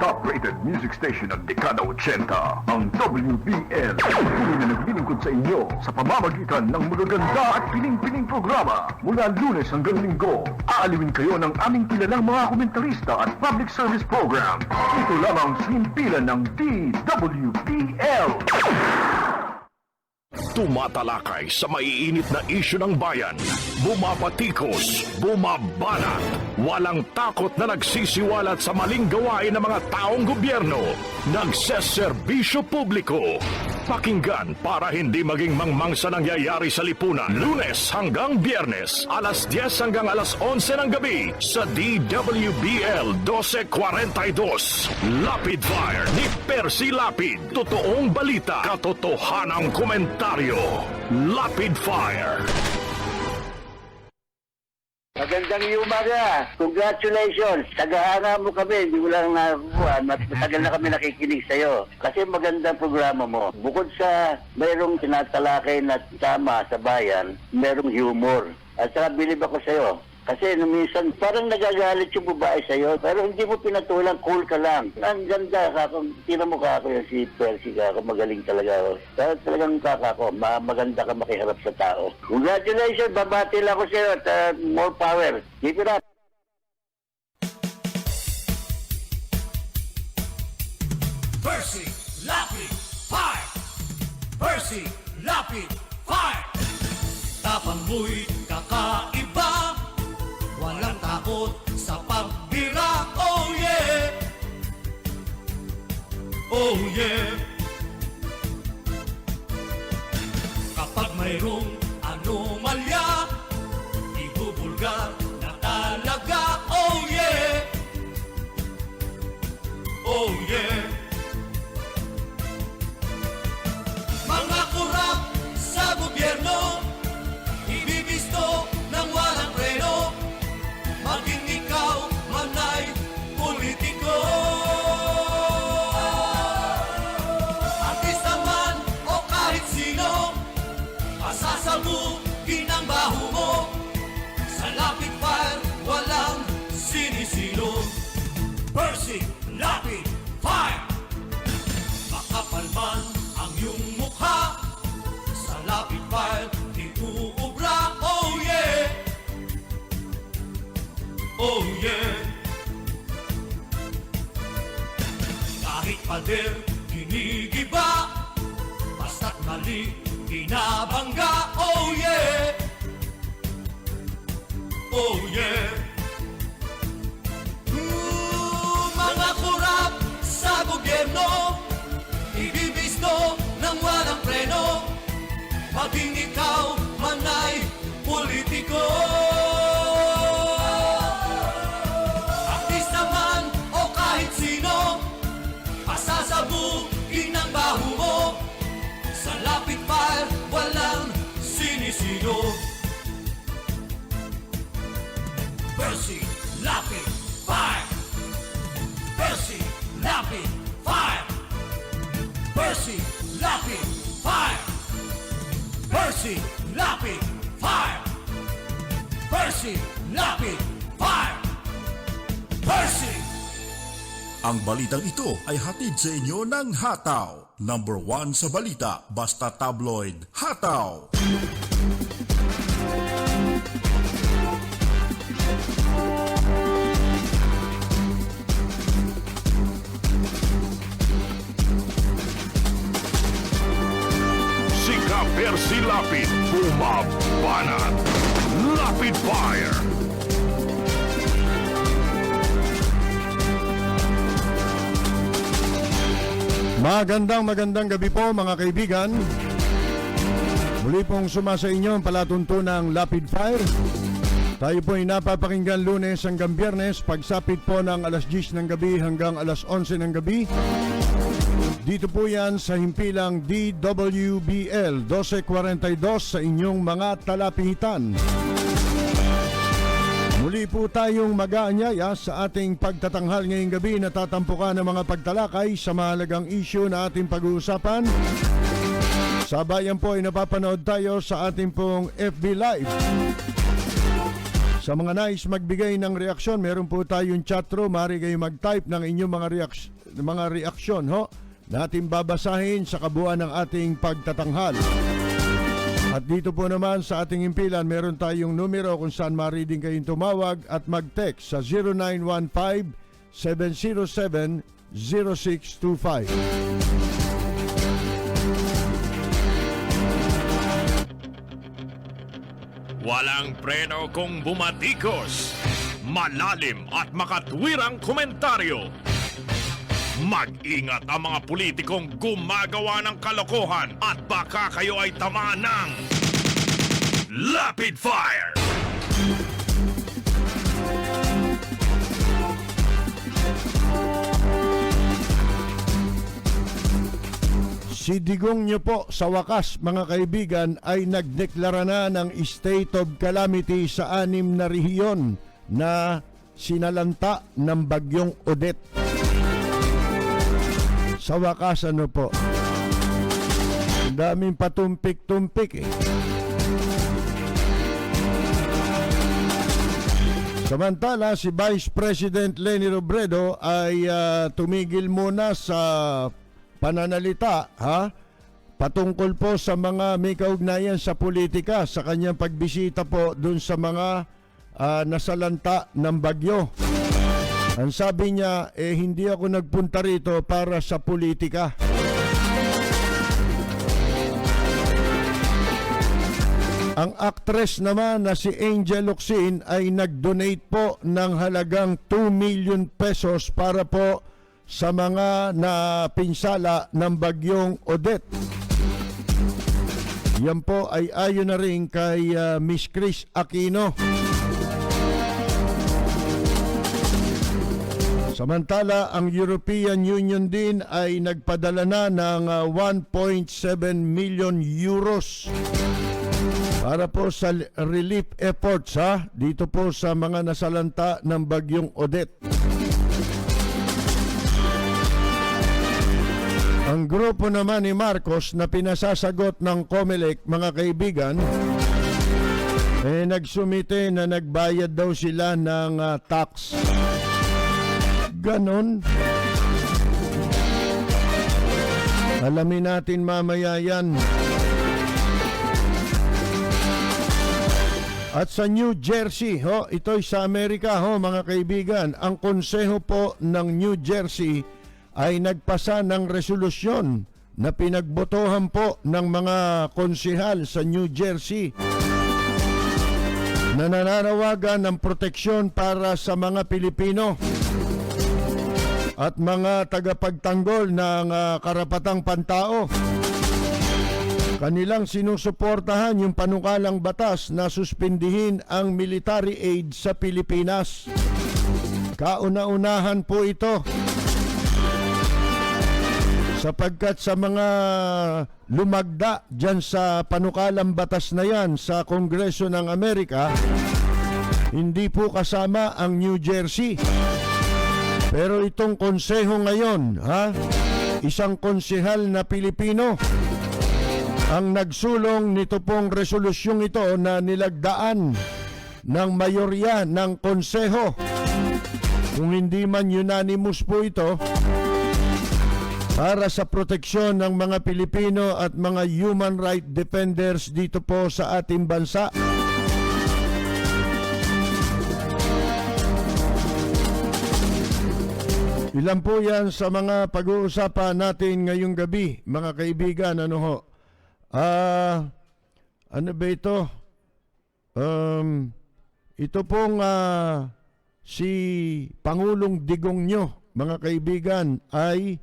top-rated music station ng dekada 80, ang WBL. Tuloy na naglilingkod sa inyo sa pamamagitan ng magaganda at piling-piling programa. Mula Lunes hanggang Linggo, aaliwin kayo ng aming kilalang mga komentarista at public service program. Ito lamang sa himpilan ng DWBL. Tumatalakay sa maiinit na isyu ng bayan. Bumapatikos, bumabanat. Walang takot na nagsisiwalat sa maling gawain ng mga taong gobyerno. Nagseserbisyo publiko. Pakinggan para hindi maging mangmang sa nangyayari sa lipunan. Lunes hanggang Biyernes, alas 10 hanggang alas 11 ng gabi sa DWBL 1242. Lapid Fire ni Percy Lapid. Totoong balita, katotohanang komentaryo. Lapid Fire. Magandang umaga. Congratulations. Tagahanga mo kami. Hindi mo lang nakuha. Matagal na kami nakikinig sa'yo. Kasi magandang programa mo. Bukod sa mayroong tinatalakay na tama sa bayan, mayroong humor. At saka bilib ako sa'yo. Kasi minsan parang nagagalit yung babae sa'yo. Pero hindi mo pinatulang, cool ka lang. Ang ganda ka. Tira mo ka ako yung si Percy ka. Magaling talaga. Talagang kaka ko. Maganda ka makiharap sa tao. Congratulations. Babati lang ako sa'yo at more power. Keep it up. Percy Lapid Fire! Percy Lapid Fire! Tapang mo'y kakaiba, walang takot sa pagbira. Oh yeah! Oh yeah! Kapag mayroong anomalya, ibubulgar na talaga. Oh yeah! Oh yeah! Mga kurap sa gobyerno, ibibisto ng walang preno, maging ikaw man ay politiko. Artista man o kahit sino, pasasabugin ang baho mo. Sa Lapid Fire, walang sinisilo. Percy Lapid Fire! Makapal man ang iyong mukha, sa Lapid Fire di uubra. Oh yeah! Oh yeah! Kahit pader, ginigiba, basta't mali, binabangga. Oh yeah! Oh yeah! Mga kurap sa gobyerno, ibibisto ng walang preno, maging ikaw man ay politiko. Artista man o kahit sino, pasasabugin ang baho mo. Sa Lapid Fire, walang sinisino. Percy Lapid Fire! Percy Lapid Fire! Percy Lapid Fire! Percy Lapid Fire! Percy Lapid Fire! Percy! Ang balitang ito ay hatid sa inyo ng Hataw. Number 1 sa balita, basta tabloid, Hataw! Sika Percy Lapid, bumabanat. Lapid Fire. Magandang gabi po mga kaibigan. Muli pong sumasa inyo ang palatuntunang Lapid Fire. Tayo po ay napapakinggan Lunes hanggang Biyernes, pagsapit po ng alas 10 ng gabi hanggang alas 11 ng gabi. Dito po yan sa himpilang DWBL 1242 sa inyong mga talapihitan. Muli po tayong mag-aanyaya sa ating pagtatanghal ngayong gabi na tatampukan ng mga pagtalakay sa mahalagang isyu na ating pag-uusapan. Sa bayan po ay napapanood tayo sa ating pong FB Live. Sa mga nais magbigay ng reaksyon, meron po tayong chatroom. Maaari kayo mag-type ng inyong mga mga reaksyon ho natin babasahin sa kabuuan ng ating pagtatanghal. At dito po naman sa ating impilan, meron tayong numero kung saan ma-reading kayong tumawag at mag-text sa 0915-707-0625. Walang preno kung bumatikos. Malalim at makatwirang komentaryo. Mag-ingat ang mga politikong gumagawa ng kalokohan at baka kayo ay tamaan ng Rapid Fire! Si Digong nyo po sa wakas mga kaibigan ay nagdeklara na ng state of calamity sa 6 na rehiyon na sinalanta ng bagyong Odette. Sa wakas ano po, ang daming patumpik-tumpik eh. Samantala, si Vice President Leni Robredo ay tumigil muna sa pananalita patungkol po sa mga may kaugnayan sa politika sa kanyang pagbisita po dun sa mga nasalanta ng bagyo. Ang sabi niya, hindi ako nagpunta rito para sa politika. Ang actress naman na si Angel Locsin ay nag-donate po ng halagang 2 million pesos para po sa mga napinsala ng bagyong Odette. Yan po ay ayon na rin kay Miss Chris Aquino. Samantala, ang European Union din ay nagpadala na ng 1.7 million euros para po sa relief efforts dito po sa mga nasalanta ng bagyong Odette. Ang grupo naman ni Marcos na pinasasagot ng COMELEC, mga kaibigan, nagsumite na nagbayad daw sila ng tax. Ganon. Alamin natin mamaya yan. At sa New Jersey, ito'y sa Amerika mga kaibigan, ang konseho po ng New Jersey ay nagpasa ng resolusyon na pinagbotohan po ng mga konsehal sa New Jersey na nananawagan ng proteksyon para sa mga Pilipino at mga tagapagtanggol ng karapatang pantao. Kanilang sinusuportahan yung panukalang batas na suspindihin ang military aid sa Pilipinas. Kauna-unahan po ito sapagkat sa mga lumagda dyan sa panukalang batas na yan sa Kongreso ng Amerika, hindi po kasama ang New Jersey. Pero itong konseho ngayon, isang konsehal na Pilipino ang nagsulong nito pong resolusyong ito na nilagdaan ng mayorya ng konseho. Kung hindi man unanimous po ito, para sa proteksyon ng mga Pilipino at mga human right defenders dito po sa ating bansa. Ilan po yan sa mga pag-uusapan natin ngayong gabi, mga kaibigan. Ano ba ito? Ito pong si Pangulong Digong nyo, mga kaibigan, ay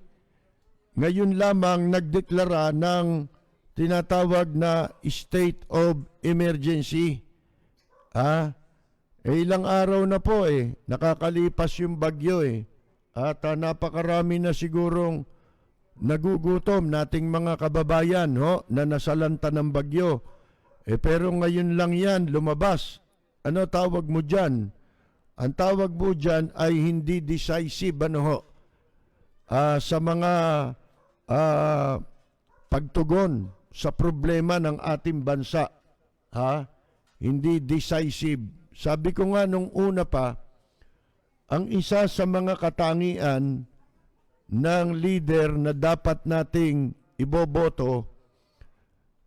ngayon lamang nagdeklara ng tinatawag na state of emergency. Ilang araw na po nakakalipas yung bagyo At napakarami na sigurong nagugutom nating mga kababayan na nasalanta ng bagyo. Pero ngayon lang yan lumabas. Ano tawag mo dyan? Ang tawag mo dyan ay hindi decisive sa mga pagtugon sa problema ng ating bansa. Hindi decisive. Sabi ko nga nung una pa, ang isa sa mga katangian ng leader na dapat nating iboboto,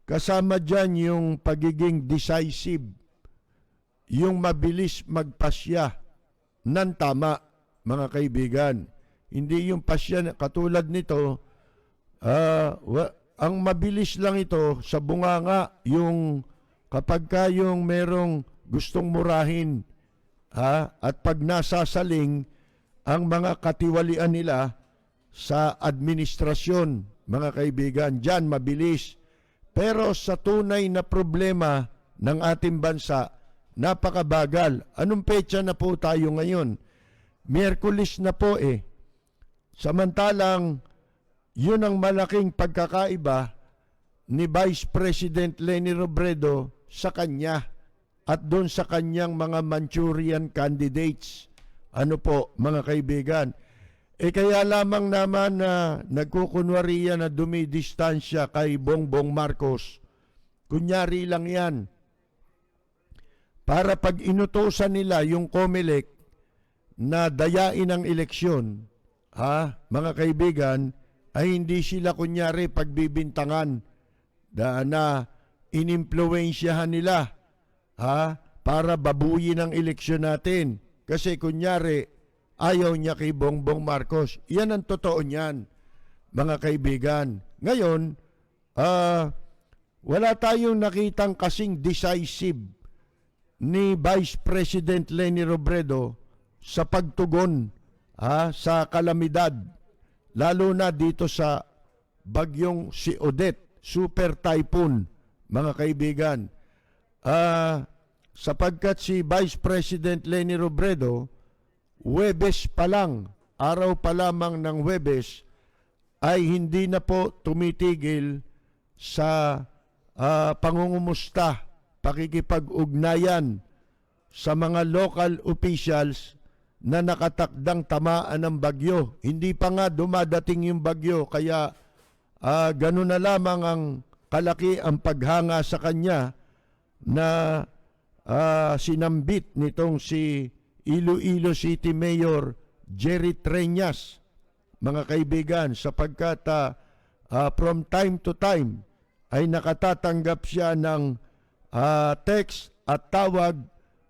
kasama dyan yung pagiging decisive, yung mabilis magpasya ng tama, mga kaibigan. Hindi yung pasya katulad nito, ang mabilis lang ito sa bunganga, yung kapag yung merong gustong murahin, at pag nasasaling ang mga katiwalian nila sa administrasyon, mga kaibigan, dyan mabilis. Pero sa tunay na problema ng ating bansa, napakabagal. Anong petsa na po tayo ngayon? Miyerkules na po eh. Samantalang, yun ang malaking pagkakaiba ni Vice President Leni Robredo sa kanya at doon sa kanyang mga Manchurian candidates. Ano po, mga kaibigan? Kaya lamang naman na nagkukunwariya na dumidistansya kay Bongbong Marcos. Kunyari lang yan. Para pag inutosan nila yung COMELEC na dayain ang eleksyon, mga kaibigan, ay hindi sila kunyari pagbibintangan na inimpluwensyahan nila para babuyin ang eleksyon natin. Kasi kunyari, ayaw niya kay Bongbong Marcos. Yan ang totoo niyan, mga kaibigan. Ngayon, wala tayong nakitang kasing decisive ni Vice President Leni Robredo sa pagtugon sa kalamidad, lalo na dito sa bagyong si Odette, super typhoon, mga kaibigan. Sapagkat si Vice President Leni Robredo, Huwebes pa lang, araw pa lamang ng Huwebes, ay hindi na po tumitigil sa pangungumusta, pakikipag-ugnayan sa mga local officials na nakatakdang tamaan ng bagyo. Hindi pa nga dumadating yung bagyo, kaya ganun na lamang ang kalaki ang paghanga sa kanya na sinambit nitong si Iloilo City Mayor Jerry Treñas, mga kaibigan, sapagkat from time to time ay nakatatanggap siya ng text at tawag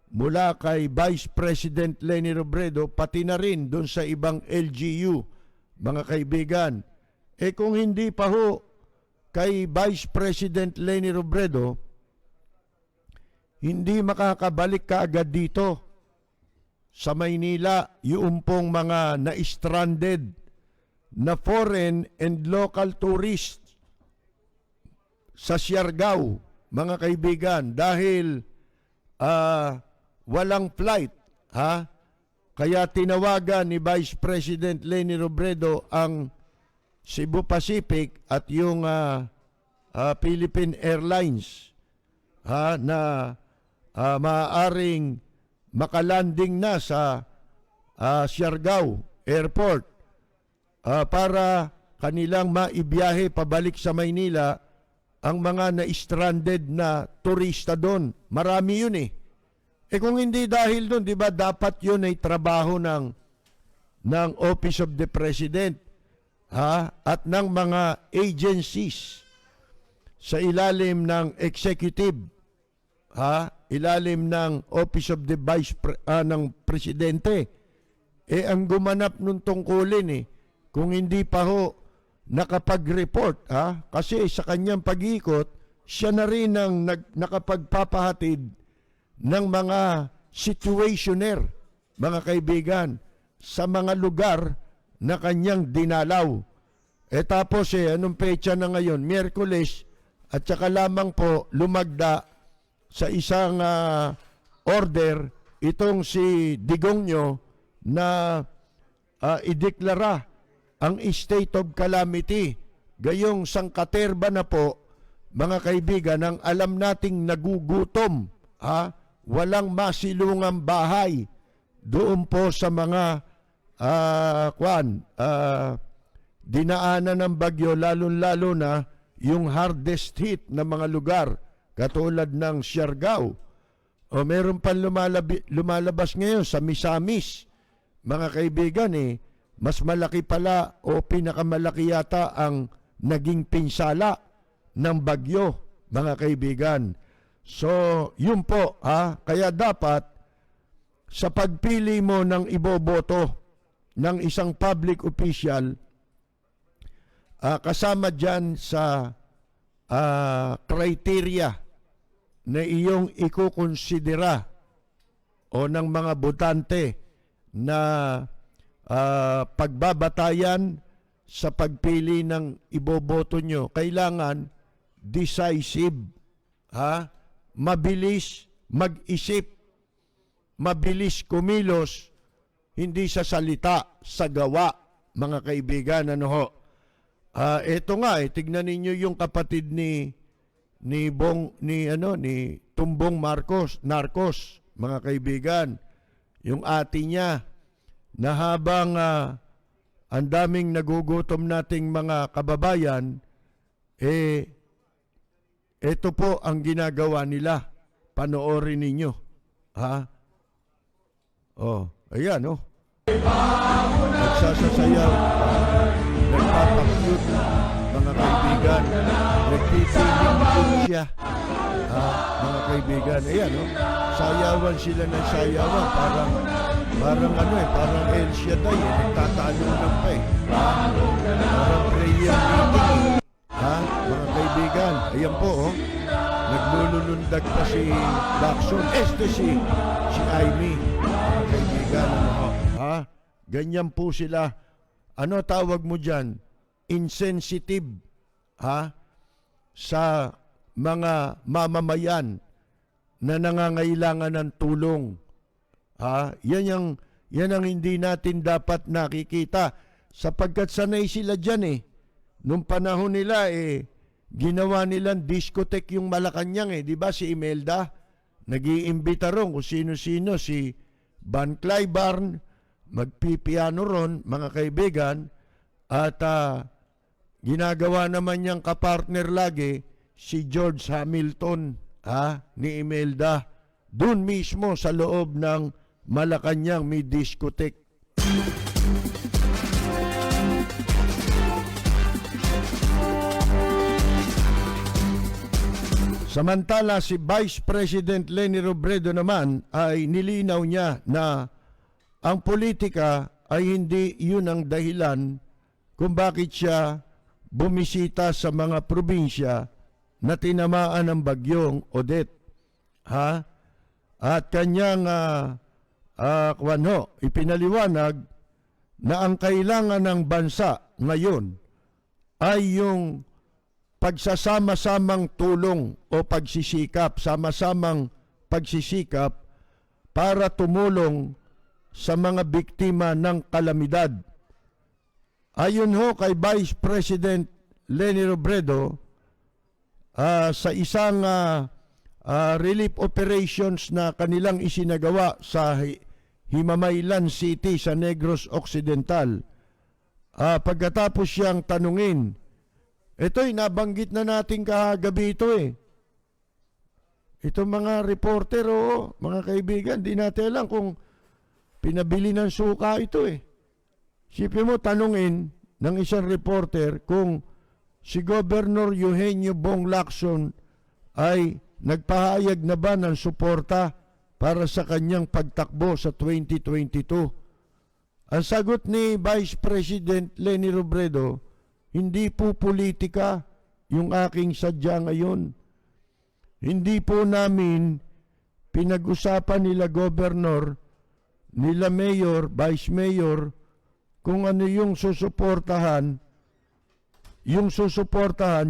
mula kay Vice President Leni Robredo, pati na rin doon sa ibang LGU, mga kaibigan. Kung hindi pa ho kay Vice President Leni Robredo, hindi makakabalik kaagad dito sa Maynila yung pong mga na-stranded na foreign and local tourists sa Siargao, mga kaibigan, dahil walang flight, kaya tinawagan ni Vice President Leni Robredo ang Cebu Pacific at yung Philippine Airlines na maaaring makalanding na sa Siargao Airport para kanilang maibiyahe pabalik sa Maynila ang mga na-stranded na turista doon. Marami yun eh. Kung hindi dahil doon, di ba dapat yun ay trabaho ng Office of the President at ng mga agencies sa ilalim ng executive, ilalim ng Office of the ng Presidente. Ang gumanap nung tungkulin kung hindi pa ho nakapag-report, kasi sa kanyang pag-ikot, siya na rin ang nakapagpapahatid ng mga situationer, mga kaibigan, sa mga lugar na kanyang dinalaw. Tapos anong petsa na ngayon? Miyerkules, at saka lamang po lumagda sa isang order itong si Digongyo na ideklara ang state of calamity. Gayong sangkaterba na po, mga kaibigan, ang alam nating nagugutom, walang masilungang bahay doon po sa mga dinaanan ng bagyo, lalo na yung hardest hit na mga lugar katulad ng Siargao. Meron pa lumalabas ngayon sa Misamis, mga kaibigan, mas malaki pala o pinakamalaki yata ang naging pinsala ng bagyo, mga kaibigan. So, yun po, kaya dapat sa pagpili mo ng iboboto ng isang public official, kasama dyan sa criteria na iyong ikukonsidera o ng mga botante na pagbabatayan sa pagpili ng iboboto nyo, kailangan decisive, mabilis mag-isip, mabilis kumilos, hindi sa salita, sa gawa, mga kaibigan. Ano ho? Ito nga, tignan ninyo yung kapatid ni Tumbong Marcos, mga kaibigan. Yung ate niya, na habang ang daming nagugutom nating mga kababayan, ito po ang ginagawa nila. Panoorin ninyo. Ayan, nagsasasayaw, nagpapakyut, mga kaibigan, nagtitiling siya, mga kaibigan. Ayan, sayawan sila ng sayawan, parang parang El Shaddai, nagtatalunan pa parang prayer meeting, mga kaibigan. Ayan po, naglulundag pa si Lacson, si Aimee, mga kaibigan. Ganyan po sila. Ano tawag mo dyan? Insensitive, sa mga mamamayan na nangangailangan ng tulong. Yan ang hindi natin dapat nakikita, sapagkat sanay sila dyan Nung panahon nila ginawa nilang discotheque yung Malacanang di ba, si Imelda? Nag-iimbita ron kung sino-sino, si Van Cliburn, magpipiano ron, mga kaibigan, at ginagawa naman niyang kapartner lagi si George Hamilton, ni Imelda. Doon mismo sa loob ng Malacanang may discotheque. Samantala, si Vice President Leni Robredo naman ay nilinaw niya na ang politika ay hindi yun ang dahilan kung bakit siya bumisita sa mga probinsya na tinamaan ng bagyong Odette. At kanyang ipinaliwanag na ang kailangan ng bansa ngayon ay yung pagsasama-samang tulong o pagsisikap, sama-samang pagsisikap para tumulong sa mga biktima ng kalamidad. Ayon kay Vice President Leni Robredo, sa isang relief operations na kanilang isinagawa sa Himamaylan City sa Negros Occidental, pagkatapos siyang tanungin, ito'y nabanggit na natin kahagabi ito Itong mga reporter, mga kaibigan, di natin alam kung pinabili ng suka ito Sipin mo, tanungin ng isang reporter kung si Governor Eugenio Bong Lacson ay nagpahayag na ba ng suporta para sa kanyang pagtakbo sa 2022. Ang sagot ni Vice President Leni Robredo, hindi po politika yung aking sadya ngayon. Hindi po namin pinag-usapan nila Governor, nila Mayor, Vice Mayor, kung ano yung susuportahan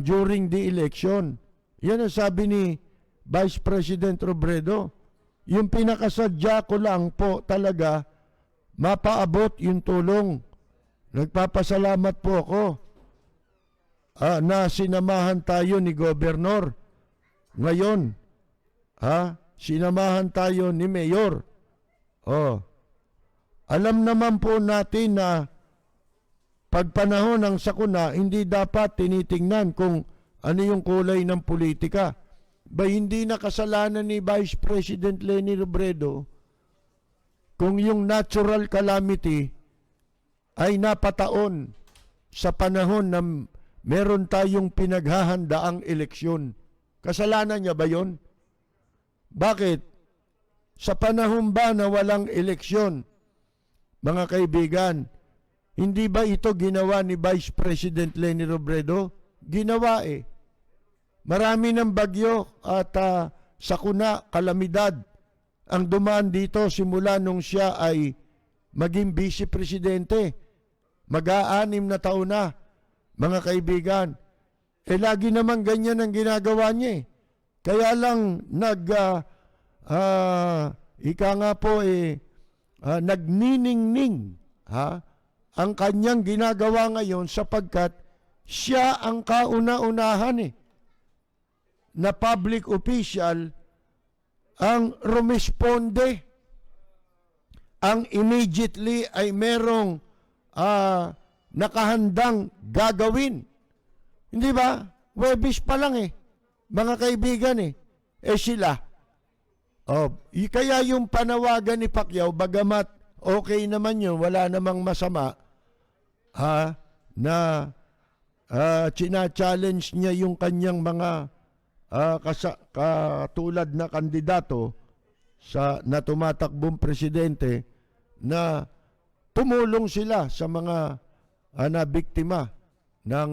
during the election. Yan ang sabi ni Vice President Robredo. Yung pinakasadya ko lang po talaga, mapaabot yung tulong. Nagpapasalamat po ako na sinamahan tayo ni Governor. Ngayon, sinamahan tayo ni Mayor. Alam naman po natin na pagpanahon ng sakuna, hindi dapat tinitingnan kung ano yung kulay ng politika. Hindi na kasalanan ni Vice President Leni Robredo kung yung natural calamity ay napataon sa panahon na meron tayong pinaghahandaang eleksyon. Kasalanan niya ba yon? Bakit? Sa panahon ba na walang eleksyon, mga kaibigan, hindi ba ito ginawa ni Vice President Leni Robredo? Ginawa eh. Marami ng bagyo at sakuna, kalamidad ang dumaan dito simula nung siya ay maging vice presidente. Mag-aanim na taon na, mga kaibigan. Lagi naman ganyan ang ginagawa niya eh. Kaya lang ika nga po nagniningning ang kanyang ginagawa ngayon sapagkat siya ang kauna-unahan na public official ang rumesponde. Ang immediately ay merong nakahandang gagawin. Hindi ba? Webis pa lang mga kaibigan sila. Kaya yung panawagan ni Pacquiao, bagamat okay naman yun, wala namang masama, na china-challenge niya yung kanyang mga katulad na kandidato na tumatakbong presidente na tumulong sila sa mga nabiktima ng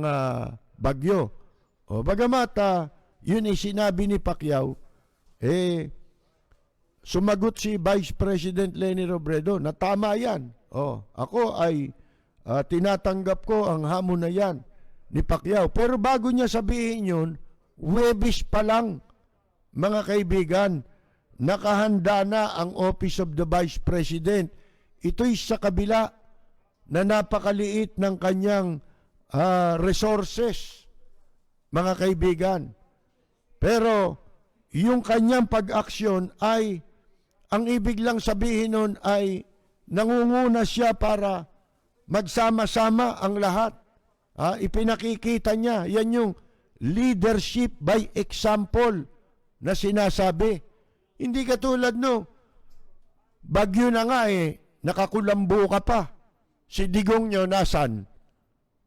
bagyo. Bagamat yun sinabi ni Pacquiao, sumagot si Vice President Leni Robredo na tama yan. Ako ay tinatanggap ko ang hamon na yan ni Pacquiao. Pero bago niya sabihin yun, Huwebes pa lang, mga kaibigan, nakahanda na ang Office of the Vice President. Ito'y sa kabila na napakaliit ng kanyang resources, mga kaibigan. Pero yung kanyang pag-aksyon ay, ang ibig lang sabihin nun ay nangunguna siya para magsama-sama ang lahat. Ipinakikita niya, yan yung leadership by example na sinasabi. Hindi katulad no, bagyo na nga nakakulambo ka pa. Si Digong nyo nasan?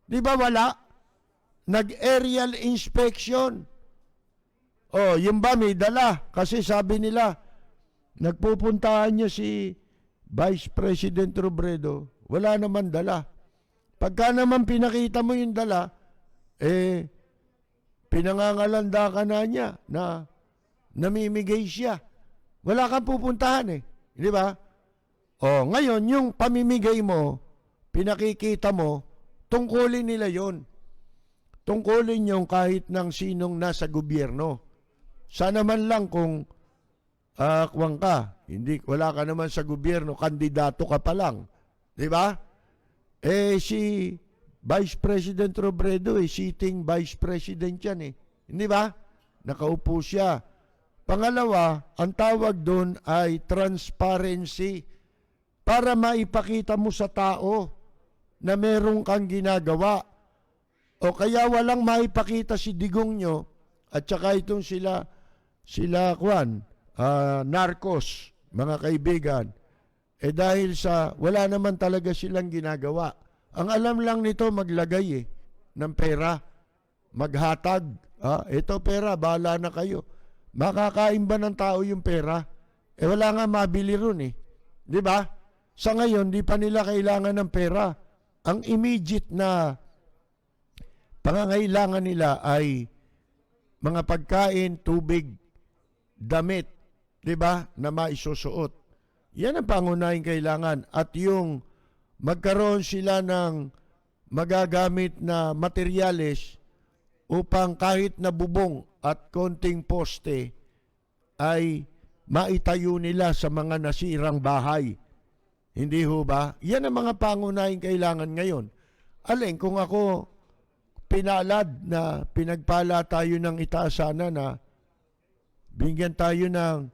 Di ba wala? Nag-aerial inspection. Yung ba may dala? Kasi sabi nila, nagpupuntahan niya si Vice President Robredo, wala naman dala. Pagka naman pinakita mo yung dala, pinangangalanda ka na niya na namimigay siya. Wala kang pupuntahan di ba? Ngayon, yung pamimigay mo, pinakikita mo, tungkulin nila yon. Tungkulin yung kahit ng sinong nasa gobyerno. Sana man lang kung kuwang ka, wala ka naman sa gobyerno, kandidato ka pa lang. Di ba? Si Vice President Robredo sitting Vice President yan Hindi ba? Nakaupo siya. Pangalawa, ang tawag doon ay transparency para maipakita mo sa tao na meron kang ginagawa. Kaya walang maipakita si Digong nyo at saka itong sila narcos, mga kaibigan. Dahil sa wala naman talaga silang ginagawa. Ang alam lang nito maglagay ng pera, maghatag. Ito pera, bahala na kayo. Makakain ba ng tao yung pera? Wala nga mabili ron Di ba? Sa ngayon, di pa nila kailangan ng pera. Ang immediate na pangangailangan nila ay mga pagkain, tubig, damit, di ba, na maisusuot. Yan ang pangunahing kailangan. At yung magkaroon sila ng magagamit na materyales upang kahit na bubong at konting poste ay maitayo nila sa mga nasirang bahay. Hindi ho ba? Yan ang mga pangunahing kailangan ngayon. Alin, kung ako pinalad na pinagpala tayo ng itaas sana na bigyan tayo ng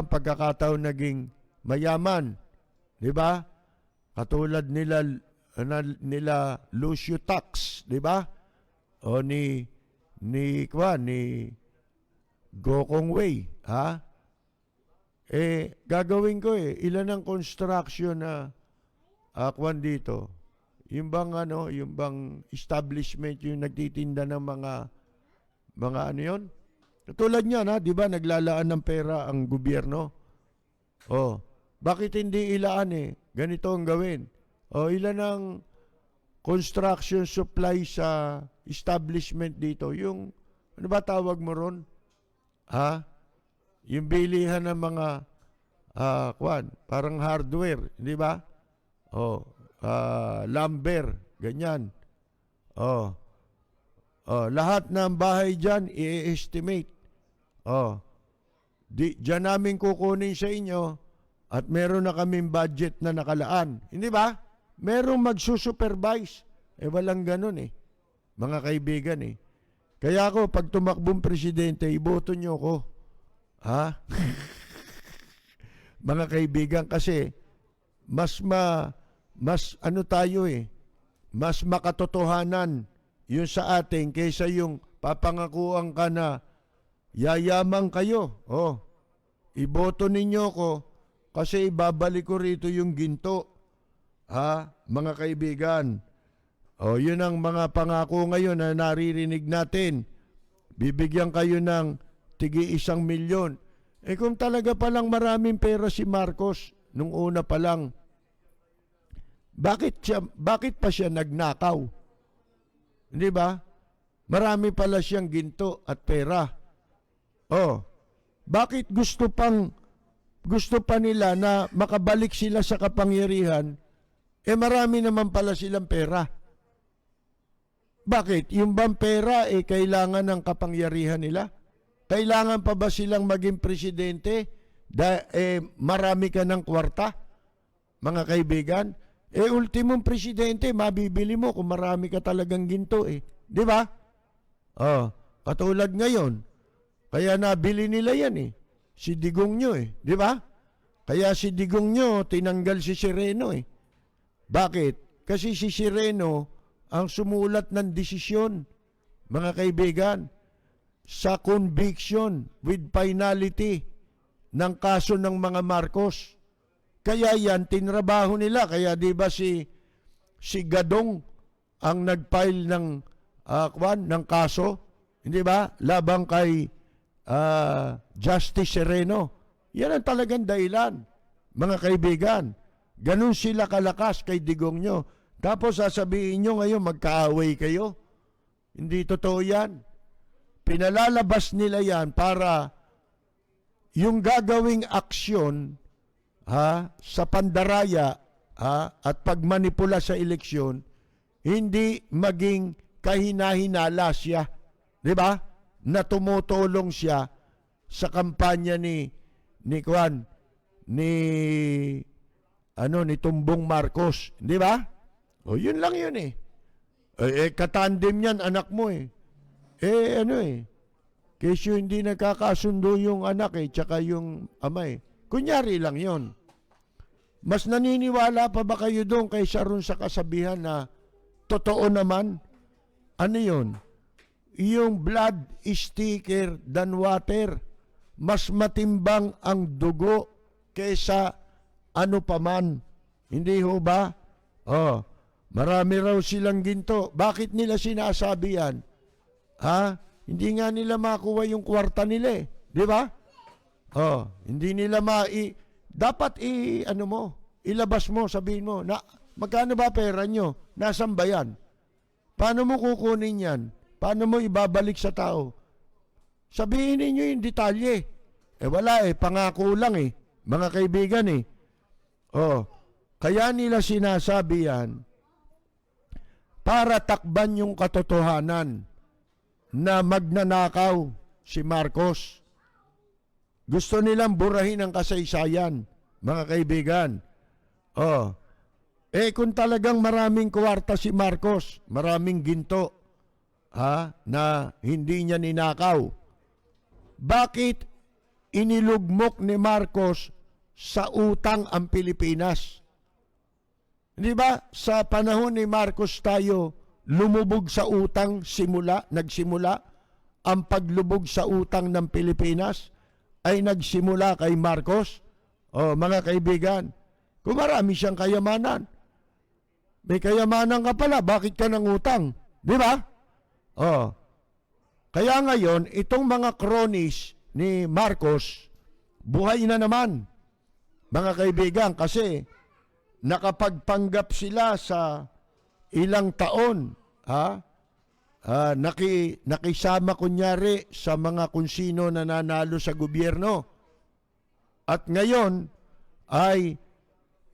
pagkakataon naging mayaman. Di ba? Katulad nila Lucio Tax, di ba? O ni Gokong Wei, gagawin ko ilan ang construction na kwan dito, yung bang ano, yung bang establishment yung nagtitinda ng mga ano yun? Katulad niyan ha, di ba naglalaan ng pera ang gobyerno? Oh, bakit hindi ilaan eh? Ganito ang gawin. Oh, ilan ang construction supply sa establishment dito? Yung, ano ba tawag mo ron? Ha? Yung bilihan ng mga, kwan, parang hardware, di ba? Oh, lumber, ganyan. Oh, lahat ng bahay dyan, i-estimate. Oh, dyan namin kukunin sa inyo at meron na kaming budget na nakalaan. Hindi ba? Merong magsusupervise. Walang ganun eh. Mga kaibigan eh. Kaya ako, pag tumakbong presidente, iboto nyo ko. Ha? Mga kaibigan, kasi mas ano tayo eh. Mas makatotohanan yun sa atin kaysa yung papangakuan ka na yayaman kayo. Oh, iboto ninyo ko kasi ibabalik ko rito yung ginto. Ha, mga kaibigan. Oh, yun ang mga pangako ngayon na naririnig natin. Bibigyan kayo ng tigi 1 milyon. Kung talaga palang maraming pera si Marcos nung una pa lang, bakit pa siya nagnakaw? Hindi ba? Marami pala siyang ginto at pera. Oh, bakit gusto pa nila na makabalik sila sa kapangyarihan? Marami naman pala silang pera. Bakit? Yung bang pera kailangan ng kapangyarihan nila? Kailangan pa ba silang maging presidente? Marami ka ng kwarta? Mga kaibigan? Ultimong presidente, mabibili mo kung marami ka talagang ginto Di ba? Oh, katulad ngayon. Kaya nabili nila yan Si Digong nyo Di ba? Kaya si Digong nyo, tinanggal si Sereno Bakit? Kasi si Sereno ang sumulat ng desisyon, mga kaibigan, sa conviction with finality ng kaso ng mga Marcos. Kaya yan, tinrabaho nila. Kaya di ba si Gadong ang nag-file ng kaso, hindi ba? Labang kay Justice Sereno. Yan ang talagang dahilan, mga kaibigan. Ganun sila kalakas kay Digong nyo. Tapos sasabihin nyo ngayon magkaaway kayo. Hindi totoo yan. Pinalalabas nila yan para yung gagawing aksyon sa pandaraya at pagmanipula sa eleksyon, hindi maging kahina-hinala siya. Di ba? Na tumutulong siya sa kampanya ni Tumbong Marcos, di ba? O yun lang yun katandem niyan anak mo Kesyo hindi nagkakasundo yung anak tsaka yung ama Kunyari lang yun. Mas naniniwala pa ba kayo doon kaysa ron sa kasabihan na totoo naman? Ano yun? Yung blood is thicker than water. Mas matimbang ang dugo kaysa ano paman. Hindi ho ba? Marami raw silang ginto. Bakit nila sinasabi yan? Hindi nga nila makuha yung kwarta nila Di ba? Hindi nila dapat ilabas mo, sabihin mo, magkano ba pera nyo? Nasaan ba yan? Paano mo kukunin yan? Paano mo ibabalik sa tao? Sabihin ninyo yung detalye. Wala pangako lang mga kaibigan Kaya nila sinasabi yan para takban yung katotohanan na magnanakaw si Marcos. Gusto nilang burahin ang kasaysayan, mga kaibigan. Kung talagang maraming kwarta si Marcos, maraming ginto, na hindi niya ninakaw, bakit inilugmok ni Marcos sa utang ang Pilipinas? Hindi ba? Sa panahon ni Marcos tayo lumubog sa utang nagsimula. Ang paglubog sa utang ng Pilipinas ay nagsimula kay Marcos. Mga kaibigan, kung marami siyang kayamanan, May kayamanan ka pala, bakit ka nangutang? Di ba? Oh. Kaya ngayon, itong mga cronies ni Marcos, buhay na naman, mga kaibigan, kasi nakapagpanggap sila sa ilang taon, nakisama kunyari sa mga kung sino na nanalo sa gobyerno. At ngayon ay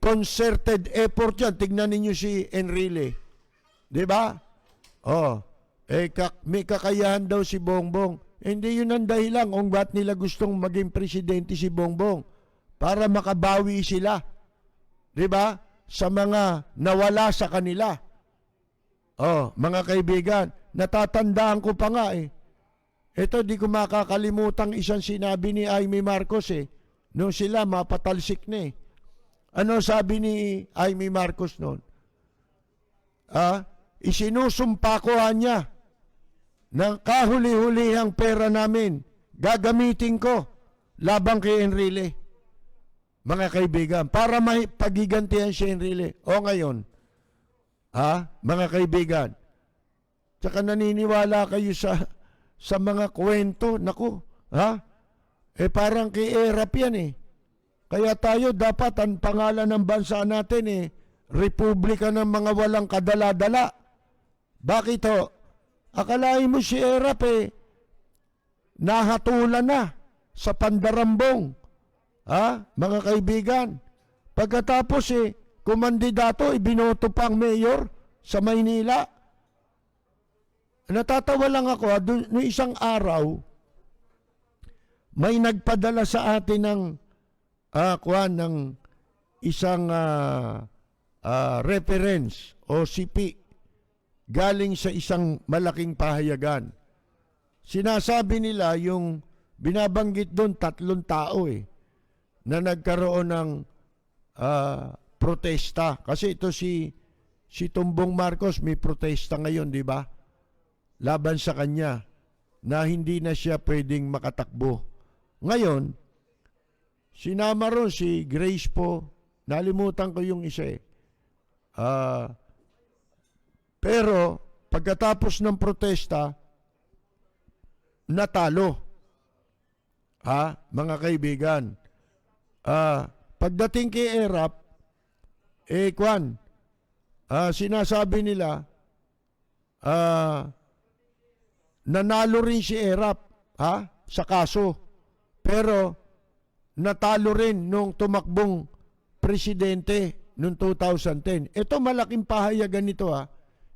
concerted effort yan. Tignan ninyo si Enrile. Di ba? May kakayahan daw si Bongbong. Hindi yun ang dahilan kung ba't nila gustong maging presidente si Bongbong. Para makabawi sila. Di ba? Sa mga nawala sa kanila. Mga kaibigan, natatandaan ko pa nga eh. Ito, di ko makakalimutang isang sinabi ni Aimee Marcos eh. Nung sila mapatalsik na eh. Ano sabi ni Aimee Marcos noon? Isinusumpa ko niya ng kahuli-hulihang pera namin. Gagamitin ko labang kay Enrile. Mga kaibigan, para pagigantihan si Enrile. O ngayon, mga kaibigan, tsaka naniniwala kayo sa mga kwento, naku, parang kay Erap yan eh. Kaya tayo dapat ang pangalan ng bansa natin Republika ng mga walang kadala-dala. Bakit ho? Akalain mo si Erap nahatulan na sa pandarambong. Mga kaibigan, pagkatapos kumandidato, ibinoto pang mayor sa Maynila. Natatawa lang ako, noong isang araw, may nagpadala sa atin ng isang reference o CP galing sa isang malaking pahayagan. Sinasabi nila yung binabanggit doon 3 tao na nagkaroon ng protesta. Kasi ito si Tumbong Marcos may protesta ngayon, di ba? Laban sa kanya na hindi na siya pwedeng makatakbo. Ngayon, sinama ron si Grace po. Nalimutan ko yung isa pero pagkatapos ng protesta, natalo. Mga kaibigan. Pagdating kay Erap, sinasabi nila, nanalo rin si Erap sa kaso. Pero natalo rin nung tumakbong presidente noong 2010. Ito malaking pahayagan nito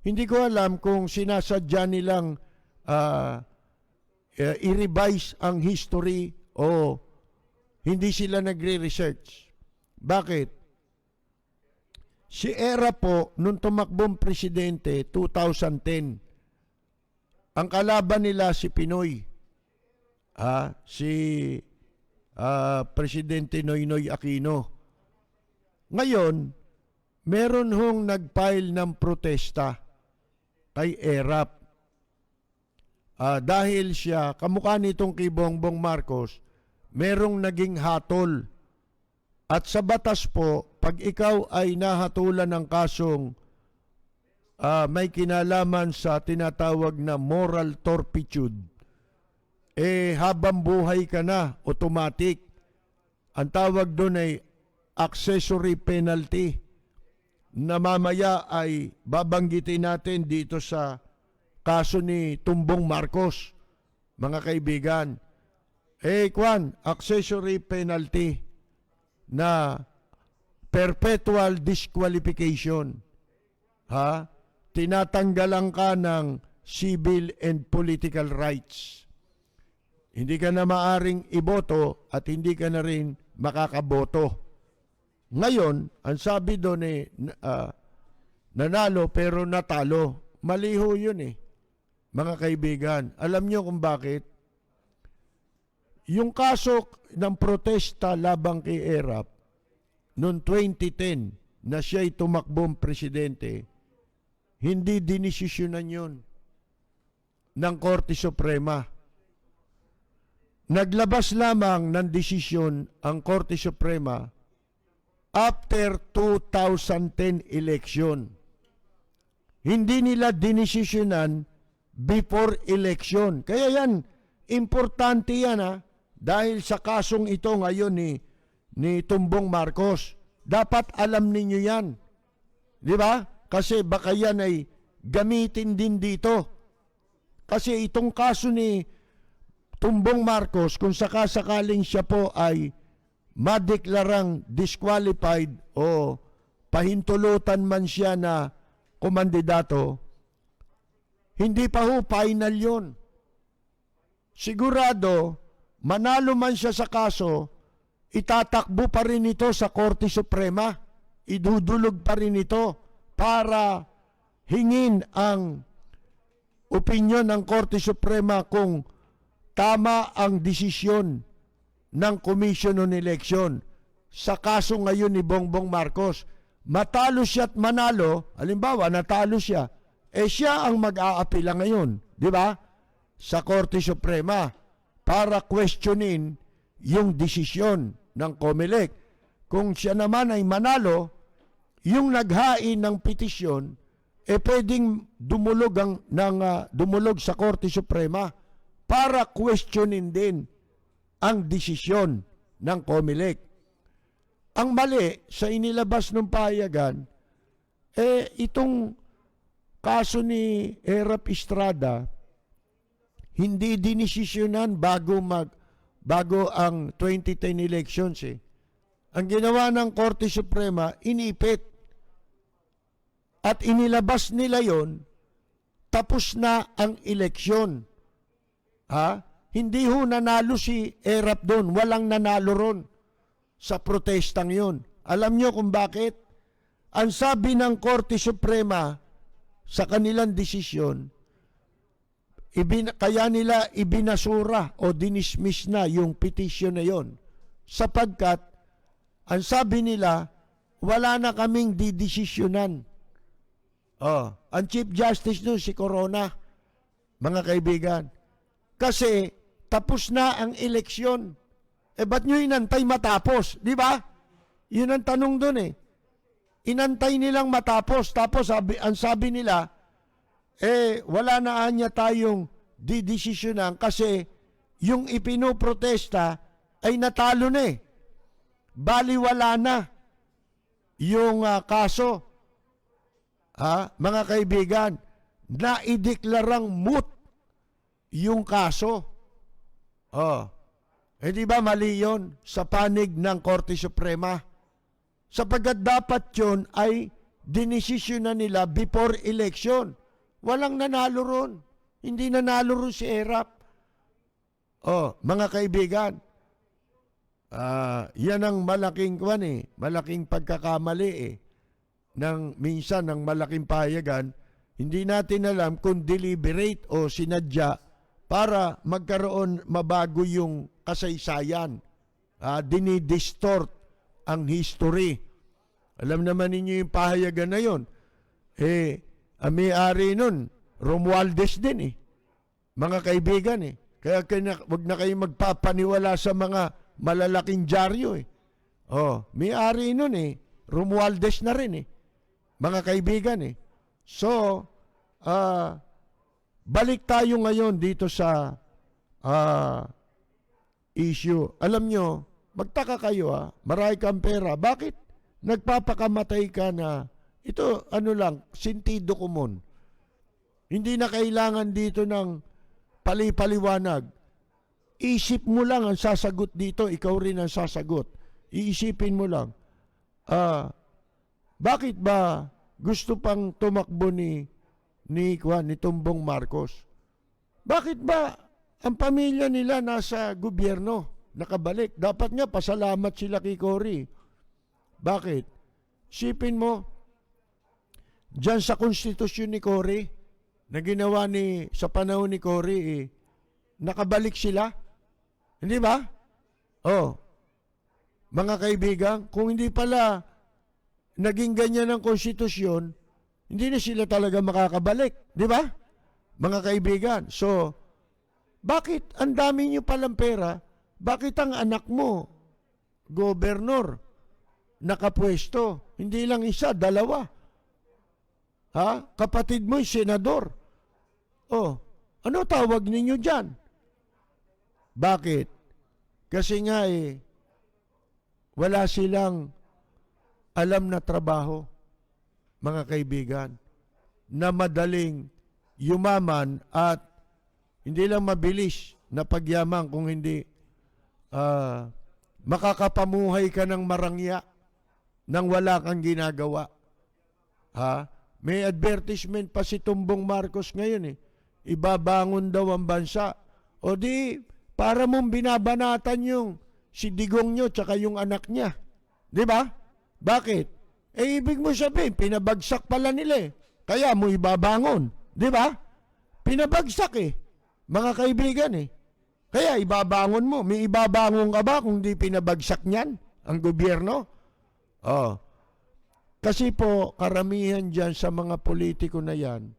Hindi ko alam kung sinasadya nilang i-revise ang history o hindi sila nagre-research. Bakit? Si Erap po, nung tumakbong presidente, 2010, ang kalaban nila si Pinoy. Si Presidente Noynoy Aquino. Ngayon, meron hong nag-file ng protesta kay Erap. Dahil siya, kamukha nitong kay Bongbong Marcos, merong naging hatol. At sa batas po, pag ikaw ay nahatulan ng kasong may kinalaman sa tinatawag na moral turpitude, habang buhay ka na, automatic. Ang tawag doon ay accessory penalty na mamaya ay babanggitin natin dito sa kaso ni Tumbong Marcos, mga kaibigan. Accessory penalty na perpetual disqualification. Tinatanggalan ka ng civil and political rights. Hindi ka na maaring iboto at hindi ka na rin makakaboto. Ngayon, ang sabi doon nanalo pero natalo. Maliho yun mga kaibigan. Alam nyo kung bakit? Yung kaso ng protesta labang kay Erap noong 2010 na siya'y tumakbong presidente, hindi dinisisyonan yun ng Korte Suprema. Naglabas lamang ng desisyon ang Korte Suprema after 2010 election. hindi nila dinesisyonan before election. Kaya yan, importante yan dahil sa kasong ito ngayon ni Tumbong Marcos. Dapat alam ninyo yan. Di ba? Kasi baka yan ay gamitin din dito. Kasi itong kaso ni Tumbong Marcos, kung sakasakaling siya po ay madeklarang disqualified o pahintulutan man siya na kumandidato, hindi pa ho final yun. Sigurado, manalo man siya sa kaso, itatakbo pa rin ito sa Korte Suprema. Idudulog pa rin ito para hingin ang opinyon ng Korte Suprema kung tama ang desisyon ng Commission on Election sa kaso ngayon ni Bongbong Marcos. Matalo siya at manalo, halimbawa natalo siya, siya ang mag-aapila ngayon, di ba? Sa Korte Suprema para questionin yung desisyon ng COMELEC. Kung siya naman ay manalo, yung naghain ng petisyon, pwedeng dumulog sa Korte Suprema para questionin din ang desisyon ng COMELEC. Ang mali sa inilabas ng pahayagan, itong kaso ni Erap Estrada, hindi dinesisyonan bago ang 2010 elections. Ang ginawa ng Korte Suprema, inipit. At inilabas nila yon, tapos na ang eleksyon. Hindi ho nanalo si Erap doon. Walang nanalo ron sa protestang yon. Alam nyo kung bakit? Ang sabi ng Korte Suprema sa kanilang desisyon, kaya nila ibinasura o dinismiss na yung petition na yon. Sapagkat, ang sabi nila, wala na kaming didesisyonan. Ang Chief Justice nun, si Corona, mga kaibigan. Kasi, tapos na ang eleksyon. Ba't nyo inantay matapos? Di ba? Yun ang tanong dun Inantay nilang matapos. Tapos, ang sabi nila, wala na anya tayong didesisyonan kasi yung ipinoprotesta ay natalo na baliwala na yung kaso. Mga kaibigan, naideklarang moot yung kaso. Di ba mali yun sa panig ng Korte Suprema? Sapagkat dapat yun ay dinesisyonan nila before election. Walang nanalo ron. Hindi nanalo ron si Erap. Mga kaibigan, yan ang malaking malaking pagkakamali minsan ng malaking pahayagan. Hindi natin alam kung deliberate o sinadya para mabago yung kasaysayan. Dinidistort ang history. Alam naman ninyo yung pahayagan na yun. Ang may-ari nun, Romualdez din Mga kaibigan Kaya wag na kayo magpapaniwala sa mga malalaking dyaryo may-ari nun Romualdez na rin mga kaibigan So, balik tayo ngayon dito sa issue. Alam nyo, magtaka kayo marami kang pera. Bakit nagpapakamatay ka na ito, sentido komon. Hindi na kailangan dito ng palipaliwanag. Isip mo lang ang sasagot dito, ikaw rin ang sasagot. Iisipin mo lang. Bakit ba gusto pang tumakbo ni Tumbong Marcos? Bakit ba ang pamilya nila nasa gobyerno, nakabalik? Dapat nga pasalamat sila kay Cory. Bakit? Isipin mo, dyan sa konstitusyon ni Cory, na ginawa sa panahon ni Cory, nakabalik sila. Hindi ba? Mga kaibigan, kung hindi pala naging ganyan ang konstitusyon, hindi na sila talaga makakabalik. Di ba? Mga kaibigan. So, bakit ang dami nyo palang pera? Bakit ang anak mo, gobernur, nakapwesto? Hindi lang isa, dalawa. Ha? Kapatid mo'y senador. Oh, ano tawag ninyo dyan? Bakit? Kasi nga wala silang alam na trabaho, mga kaibigan, na madaling yumaman at hindi lang mabilis na pagyaman kung hindi makakapamuhay ka ng marangya nang wala kang ginagawa. Ha? May advertisement pa si Tumbong Marcos ngayon Ibabangon daw ang bansa. O di, para mong binabanatan yung si Digong nyo tsaka yung anak niya. Di ba? Bakit? Ibig mo sabihin, pinabagsak pala nila Kaya mo ibabangon. Di ba? Pinabagsak Mga kaibigan Kaya ibabangon mo. May ibabangon ka ba kung di pinabagsak niyan ang gobyerno? Oh. Kasi po, karamihan dyan sa mga politiko na yan,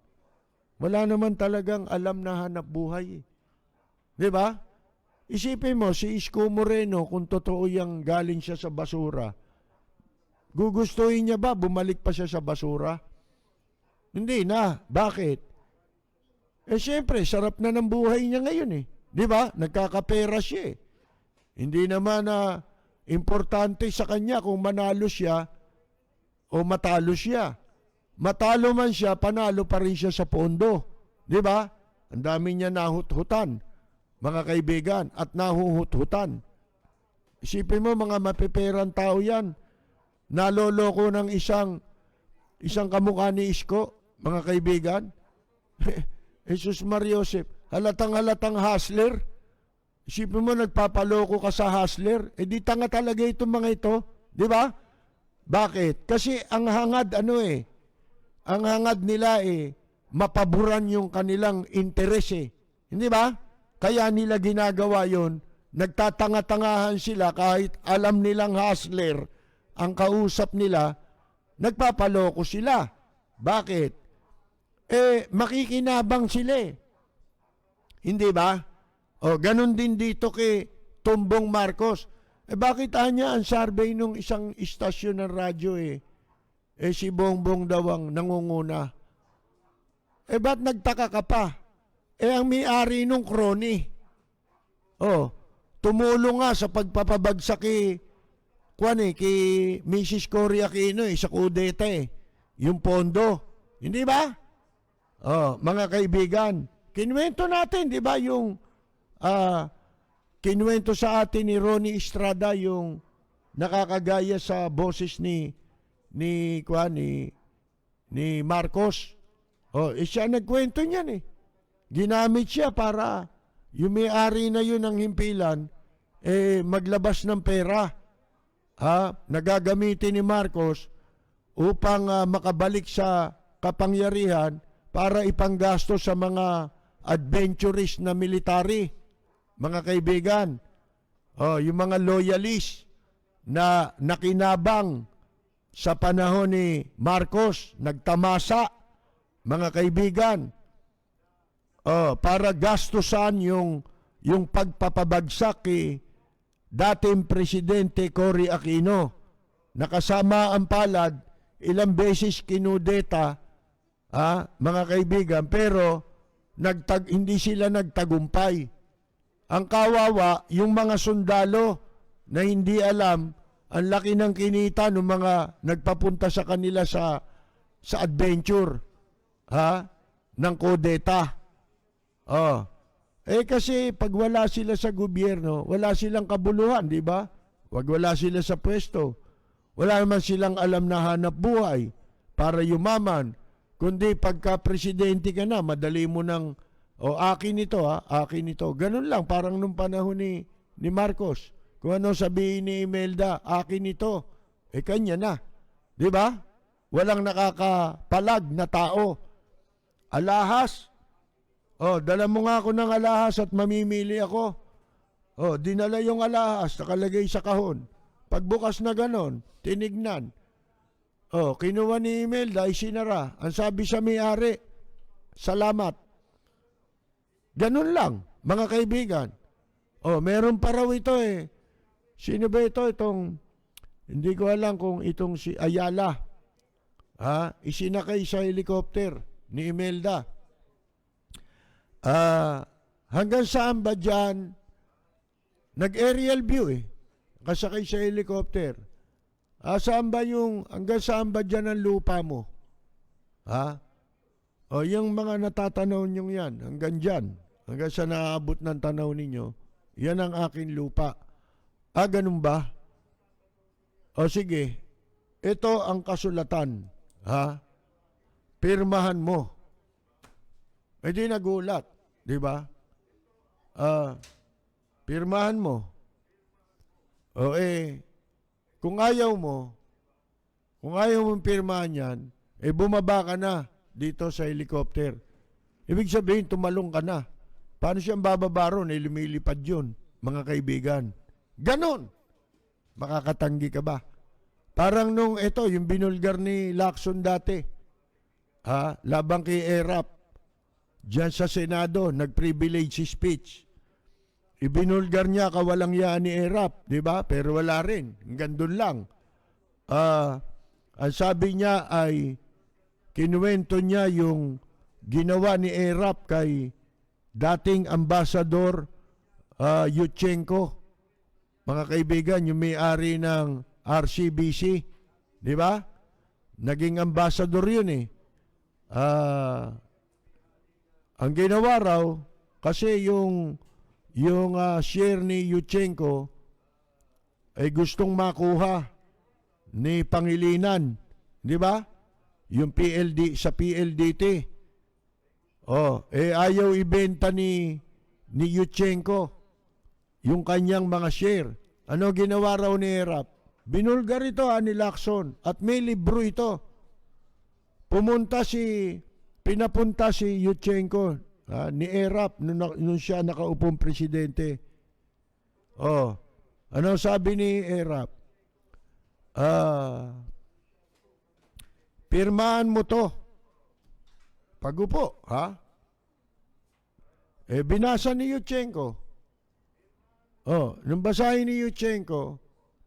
wala naman talagang alam na hanap buhay. Di ba? Isipin mo, si Isko Moreno, kung totoo yung galing siya sa basura, gugustuhin niya ba bumalik pa siya sa basura? Hindi na. Bakit? Siyempre, sarap na ng buhay niya ngayon Di ba? Nagkakapera siya Hindi naman importante sa kanya kung manalo siya o matalo siya. Matalo man siya, panalo pa rin siya sa pondo. Di ba? Ang dami niya nahut-hutan, mga kaibigan, at nahuhut-hutan. Isipin mo, mga mapiperang tao yan, naloloko ng isang kamukha ni Isko, mga kaibigan. Jesus Mariosep, halatang hustler. Isipin mo, nagpapaloko ka sa hustler. Di tanga talaga itong mga ito. Di ba? Bakit? Kasi ang hangad, ang hangad nila mapaboran yung kanilang interes Hindi ba? Kaya nila ginagawa yon. Nagtatanga-tangahan sila kahit alam nilang hustler ang kausap nila, nagpapaloko sila. Bakit? Makikinabang sila Hindi ba? O, ganun din dito kay Tumbong Marcos. Bakit anya ang survey nung isang istasyon ng radyo si Bongbong daw ang nangunguna? Ba't nagtaka ka pa? Ang may-ari nung kroni. Tumulong nga sa pagpapabagsak kay Mrs. Cory Aquino sa kudeta yung pondo. Hindi ba? Mga kaibigan, kinuwento natin, di ba, yung kinuwento sa atin ni Ronnie Estrada yung nakakagaya sa boses ni Marcos. Siya nagkwento niyan Ginamit siya para yung may-ari na yun ng himpilan maglabas ng pera. Nagagamitin ni Marcos upang makabalik sa kapangyarihan para ipanggasto sa mga adventurist na military. Mga kaibigan, yung mga loyalist na nakinabang sa panahon ni Marcos, nagtamasa, mga kaibigan, para gastusan yung pagpapabagsak kay dating Presidente Cory Aquino. Nakasama ang palad, ilang beses kinudeta, mga kaibigan, pero hindi sila nagtagumpay. Ang kawawa, yung mga sundalo na hindi alam ang laki ng kinita ng mga nagpapunta sa kanila sa adventure ng kudeta. Kasi pag wala sila sa gobyerno, wala silang kabuluhan, di ba? Wala sila sa pwesto. Wala naman silang alam na hanap buhay para yumaman. Kundi pagka presidente ka na, madali mo nang akin ito akin ito. Ganun lang, parang nung panahon ni Marcos. Kung ano sabihin ni Imelda, akin ito. Kanya na. Di ba? Walang nakakapalag na tao. Alahas. Dala mo nga ako ng alahas at mamimili ako. Dinala yung alahas, nakalagay sa kahon. Pagbukas na ganon, tinignan. Kinuha ni Imelda, isinara. Ang sabi sa may-ari, salamat. Ganun lang, mga kaibigan. Meron pa raw ito Sino ba ito? Hindi ko alam kung itong si Ayala. isinakay sa helicopter ni Imelda. Hanggang saan ba dyan? Nag-aerial view kasakay sa helicopter. Hanggang saan ba dyan ang lupa mo? O yung mga natatanaw nyo yan, hanggang dyan. Hanggang sa naaabot ng tanaw ninyo, yan ang aking lupa. Ganun ba? O sige, ito ang kasulatan. Pirmahan mo. Di nagulat, di ba? Pirmahan mo. Kung ayaw mong pirmahan yan, bumaba ka na dito sa helicopter. Ibig sabihin, tumalong ka na. Paano siyang bababa ron? Lumilipad yun, mga kaibigan. Ganon. Makakatanggi ka ba? Parang nung yung binulgar ni Lacson dati, labang kay Erap, diyan sa Senado, nag-privilege speech. Ibinulgar niya kawalang yaan ni Erap, di ba? Pero wala rin. Hanggang doon lang. Ang sabi niya ay, kinuwento niya yung ginawa ni Erap kay dating Ambassador Yushchenko. Mga kaibigan, yung may-ari ng RCBC, di ba? Naging ambassador yun Ang ginawa raw, kasi yung share ni Yushchenko ay gustong makuha ni Pangilinan, di ba? Yung sa PLDT. Ayaw ibenta ni Yushchenko yung kanyang mga share. Ano ginawa raw ni Erap? Binulgar ito ni Lacson at may libro ito. Pinapunta si Yushchenko ni Erap nung siya nakaupong presidente. Ano sabi ni Erap? Pirmahan mo to. Pagupo, binasa ni Yushchenko. Nung basahin ni Yushchenko,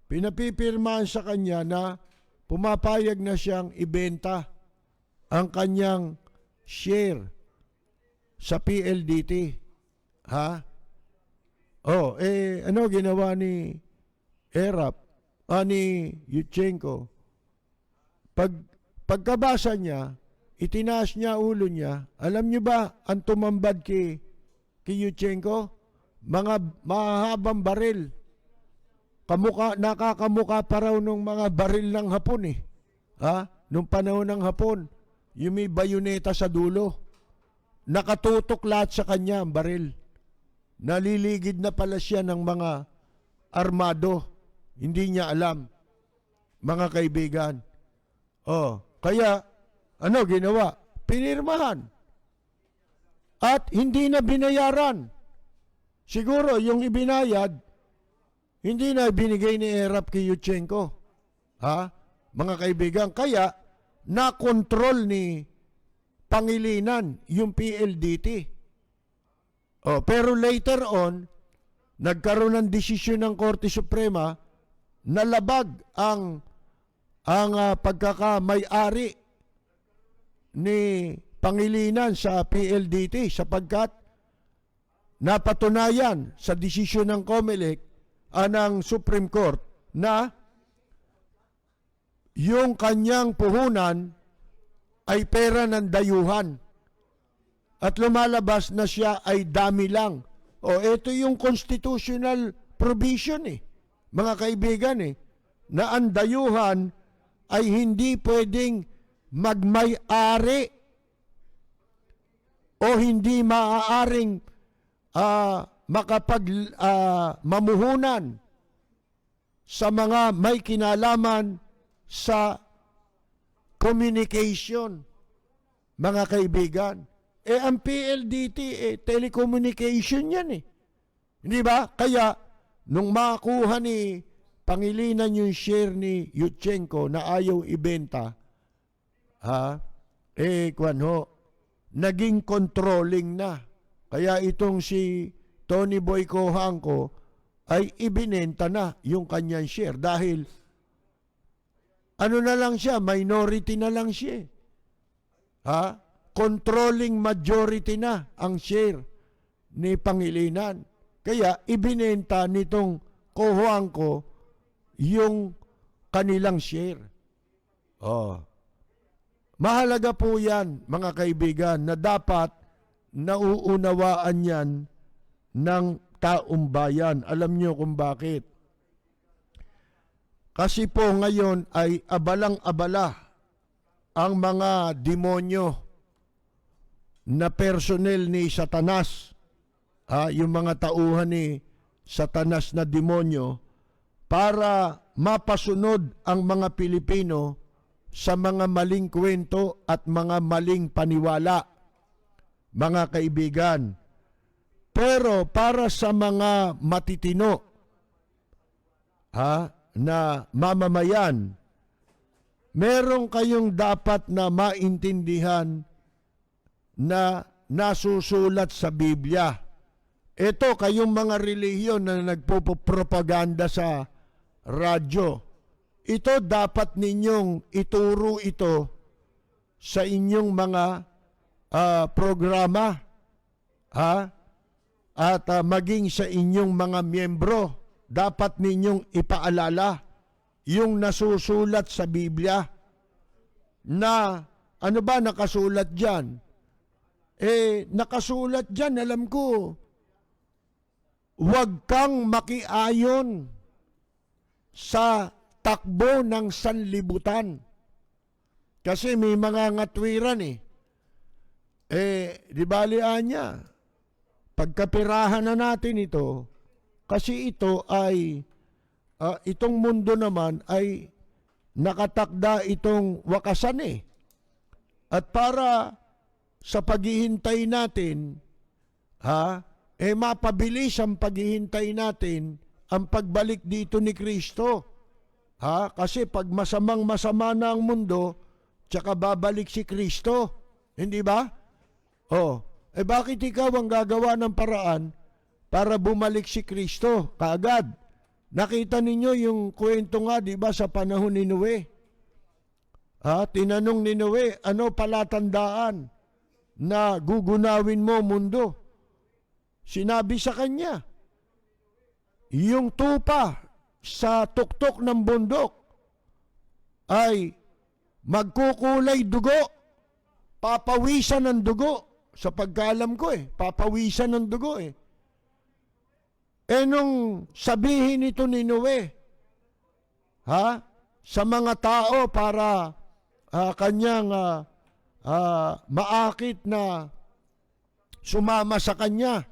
pinapipirmahan sa kanya na pumapayag na siyang ibenta ang kanyang share sa PLDT. Ano ginawa ni Erap, ni Yushchenko? Pagkabasa niya, itinaas niya ulo niya. Alam niyo ba ang tumambad kay Yushchenko? Mga mahahabang baril. Nakakamukha pa raw nung mga baril ng Hapon Nung panahon ng Hapon, yung may bayoneta sa dulo. Nakatutok lahat sa kanya ang baril. Naliligid na pala siya ng mga armado. Hindi niya alam. Mga kaibigan. Kaya, ano ginawa? Pinirmahan. At hindi na binayaran. Siguro yung ibinayad, hindi na binigay ni Erap kay Yushchenko. Mga kaibigan, kaya na-control ni Pangilinan yung PLDT. Pero later on, nagkaroon ng desisyon ng Korte Suprema na labag ang pagkakamay-ari ni Pangilinan sa PLDT sapagkat napatunayan sa desisyon ng COMELEC ng Supreme Court na yung kanyang puhunan ay pera ng dayuhan at lumalabas na siya ay dami lang. Ito yung constitutional provision mga kaibigan na ang dayuhan ay hindi pwedeng magmay-ari o hindi maaaring mamuhunan sa mga may kinalaman sa communication, mga kaibigan. Ang PLDT, telecommunication yan Hindi ba? Kaya, nung makuha ni Pangilinan yung share ni Yushchenko na ayaw ibenta, naging controlling na. Kaya itong si Tony Boy Cojanco ay ibinenta na yung kanyang share dahil ano na lang siya, minority na lang siya. Ha? Controlling majority na ang share ni Pangilinan. Kaya ibinenta nitong Cojuangco yung kanilang share. Oh. Mahalaga po yan, mga kaibigan, na dapat nauunawaan yan ng taong bayan. Alam nyo kung bakit? Kasi po ngayon ay abalang-abala ang mga demonyo na personnel ni Satanas, yung mga tauhan ni Satanas na demonyo, para mapasunod ang mga Pilipino sa mga maling kwento at mga maling paniwala, mga kaibigan. Pero para sa mga matitino na mamamayan, meron kayong dapat na maintindihan na nasusulat sa Biblia. Ito, kayong mga relihiyon na nagpupropaganda sa radyo, ito dapat ninyong ituro ito sa inyong mga programa, at maging sa inyong mga miyembro. Dapat ninyong ipaalala yung nasusulat sa Biblia na ano ba nakasulat dyan? Nakasulat dyan, alam ko, huwag kang makiayon sa takbo ng sanlibutan. Kasi may mga ngatwiran di balian niya. Pagkapirahan na natin ito, kasi ito ay, itong mundo naman ay nakatakda itong wakasan At para sa paghihintay natin, mapabilis ang paghihintay natin ang pagbalik dito ni Kristo. Kasi pag masama na ang mundo, tsaka babalik si Kristo. Hindi ba? Bakit ikaw ang gagawa ng paraan para bumalik si Kristo kaagad? Nakita ninyo yung kwento nga, di ba, sa panahon ni Noe? Tinanong ni Noe, ano palatandaan na gugunawin mo mundo? Sinabi sa kanya, yung tupa sa tuktok ng bundok ay magkukulay dugo, papawisan ng dugo. Sa pagkaalam ko papawisan ng dugo nung sabihin ito ni Noe, sa mga tao para kanyang maakit na sumama sa kanya,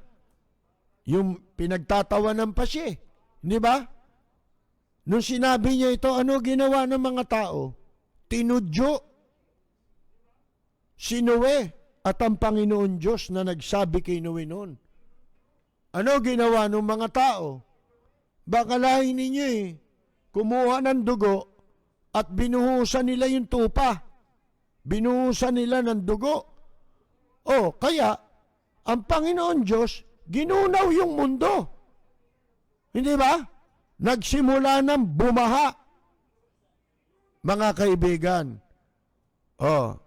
yung pinagtatawanan pa siya, di ba? Nung sinabi niya ito, ano ginawa ng mga tao? Tinudyo si Noe at ang Panginoon Diyos na nagsabi kay Noe noon. Ano ginawa ng mga tao? Bakalain ninyo kumuha ng dugo at binuhusan nila yung tupa. Binuhusan nila ng dugo. Kaya ang Panginoon Diyos ginunaw yung mundo. Hindi ba? Nagsimula ng bumaha. Mga kaibigan.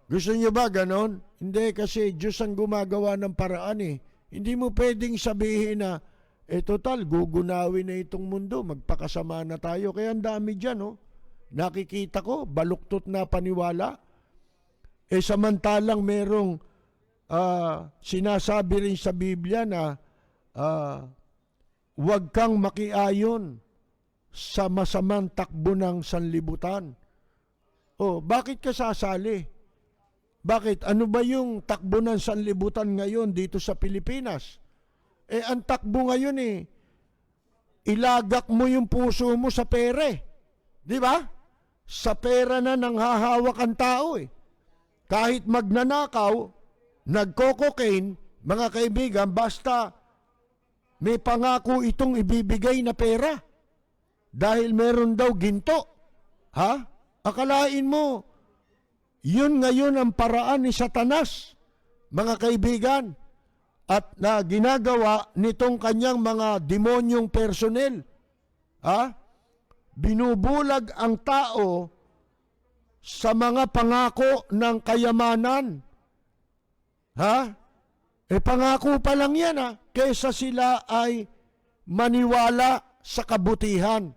Gusto niyo ba ganon? Hindi, kasi Diyos ang gumagawa ng paraan Hindi mo pwedeng sabihin na, total, gugunawin na itong mundo, magpakasama na tayo. Kaya ang dami dyan, nakikita ko, baluktot na paniwala. Samantalang merong sinasabi rin sa Biblia na huwag kang makiayon sa masamang takbo ng sanlibutan. Bakit ka sasali? Bakit? Ano ba yung takbo ng sanlibutan ngayon dito sa Pilipinas? Ang takbo ngayon ilagak mo yung puso mo sa pere. Di ba? Sa pera na nanghahawak ang tao Kahit magnanakaw, nagko-cocaine, mga kaibigan, basta may pangako itong ibibigay na pera. Dahil meron daw ginto. Akalain mo, yun ngayon ang paraan ni Satanas, mga kaibigan, at na ginagawa nitong kanyang mga demonyong personnel. Binubulag ang tao sa mga pangako ng kayamanan. Ha? Pangako pa lang yan kaysa sila ay maniwala sa kabutihan.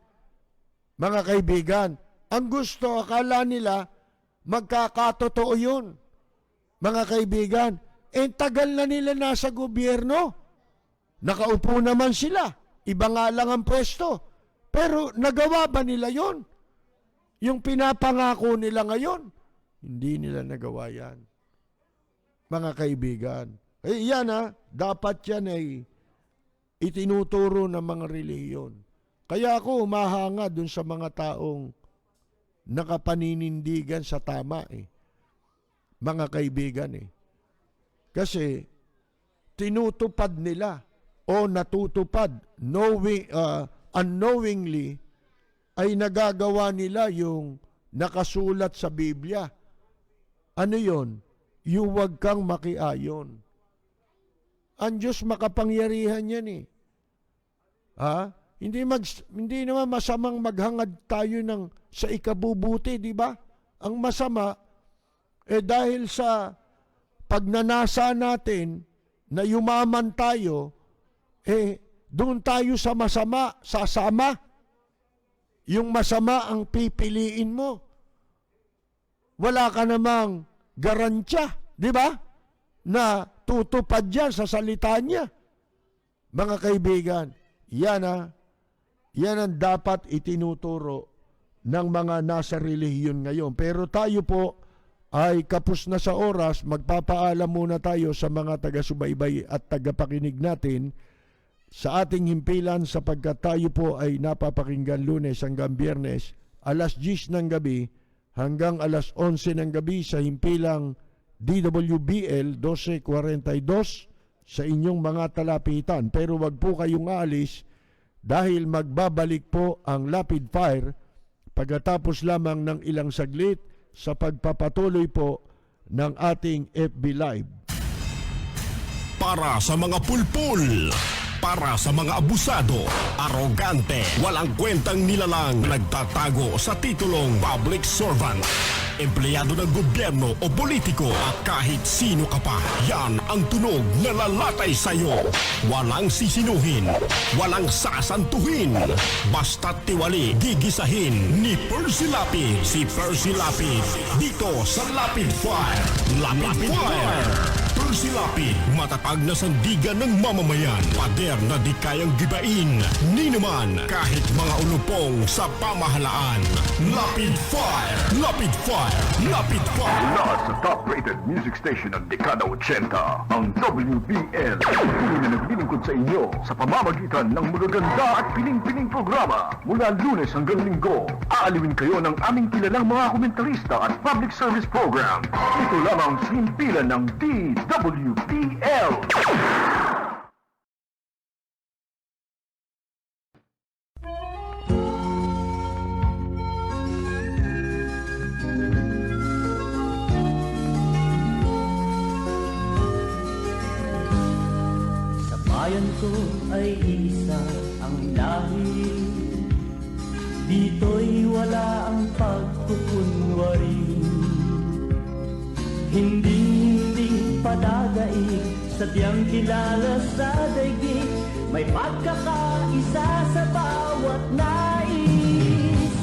Mga kaibigan, ang gusto, akala nila magkakatotoo yun. Mga kaibigan, tagal na nila nasa gobyerno. Nakaupo naman sila. Iba nga lang ang pwesto. Pero nagawa ba nila yon? Yung pinapangako nila ngayon, hindi nila nagawa yan. Mga kaibigan, yan dapat yan ay itinuturo ng mga relihiyon. Kaya ako humahanga dun sa mga taong nakapaninindigan sa tama Mga kaibigan Kasi tinutupad nila o natutupad unknowingly ay nagagawa nila yung nakasulat sa Biblia. Ano yon? Yung huwag kang makiayon. Ang Diyos makapangyarihan yan Hindi naman masamang maghangad tayo sa ikabubuti, di ba? Ang masama, dahil sa pagnanasa natin na yumaman tayo, doon tayo sa masama, sasama. Yung masama ang pipiliin mo. Wala ka namang garantiya, di ba? Na tutupad yan sa salita niya. Mga kaibigan, yan ang dapat itinuturo ng mga nasa relihiyon ngayon. Pero tayo po ay kapos na sa oras, magpapaalam muna tayo sa mga taga-subaybay at tagapakinig natin sa ating himpilan sapagkat tayo po ay napapakinggan Lunes hanggang Biyernes, alas 10 ng gabi hanggang alas 11 ng gabi sa himpilang DWBL 1242 sa inyong mga talapitan. Pero wag po kayong aalis dahil magbabalik po ang Lapid Fire pagkatapos lamang ng ilang saglit sa pagpapatuloy po ng ating FB Live. Para sa mga pulpul, para sa mga abusado, arogante, walang kwentang nilalang, nagtatago sa titulong public servant, empleyado ng gobyerno o politiko at kahit sino ka pa, yan ang tunog na lalatay sa'yo. Walang sisinuhin, walang sasantuhin, basta't tiwali, gigisahin ni Percy Lapid. Si Percy Lapid, dito sa Lapid Fire. Lapid Fire! Percy Lapid, matatag na sandigan ng mamamayan, pader na di kayang gibain, ni naman kahit mga ulupong sa pamahalaan. Lapid Fire! Lapid Fire! Lapid Fire! Mula sa top-rated music station ng dekada 80, ang WBL. Tuloy na naglilingkod sa inyo sa pamamagitan ng magaganda at piling-piling programa. Mula Lunes hanggang Linggo, aaliwin kayo ng aming kilalang mga komentarista at public service program. Ito lamang sa himpilan ng DWBL. Sa bayan ko ay isa ang lahi, dito'y wala ang pagkukunwari. Hindi padadaig, sadyang kilala sa daigdig, may pagkakaisa sa bawat nais.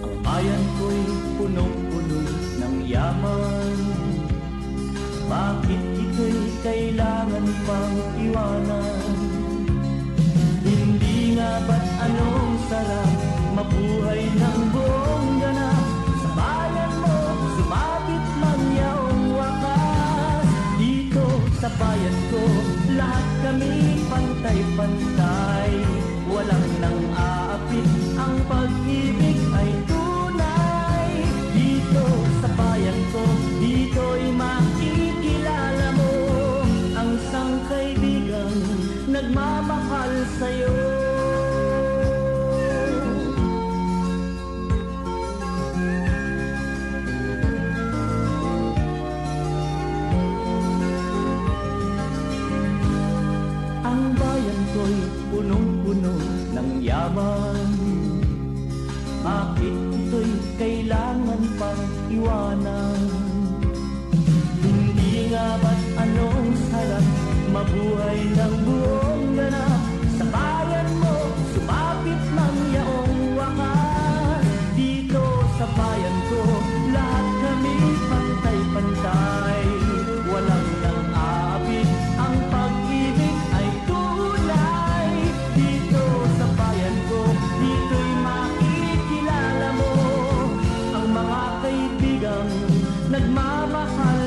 Ang bayan ko'y punong-puno ng yaman, bakit ito'y kailangan pang iwanan? Hindi nga ba't anong sarap mabuhay ng buong ganap? Sa bayan mo, sumapit man yaong wakas. Dito sa bayan ko, lahat kami pantay-pantay. Walang nang aapit, ang pag-ibig ay tunay. Dito sa bayan ko, dito'y makikilala mo ang isang kaibigang nagmamahal sa'yo. Ang bayan ko'y punong-puno ng yaman, bakit ito'y kailangan pang iwanan. Hindi nga ba't anong sarap mabuhay ng buong ganap sa bayan mo, sumapit man yaong wakas. Dito sa bayan ko, lahat kami pantay-pantay. Walang nang-aapit, ang pag-ibig ay tunay. Dito sa bayan ko, dito'y makikilala mo ang mga kaibigang nagmamahal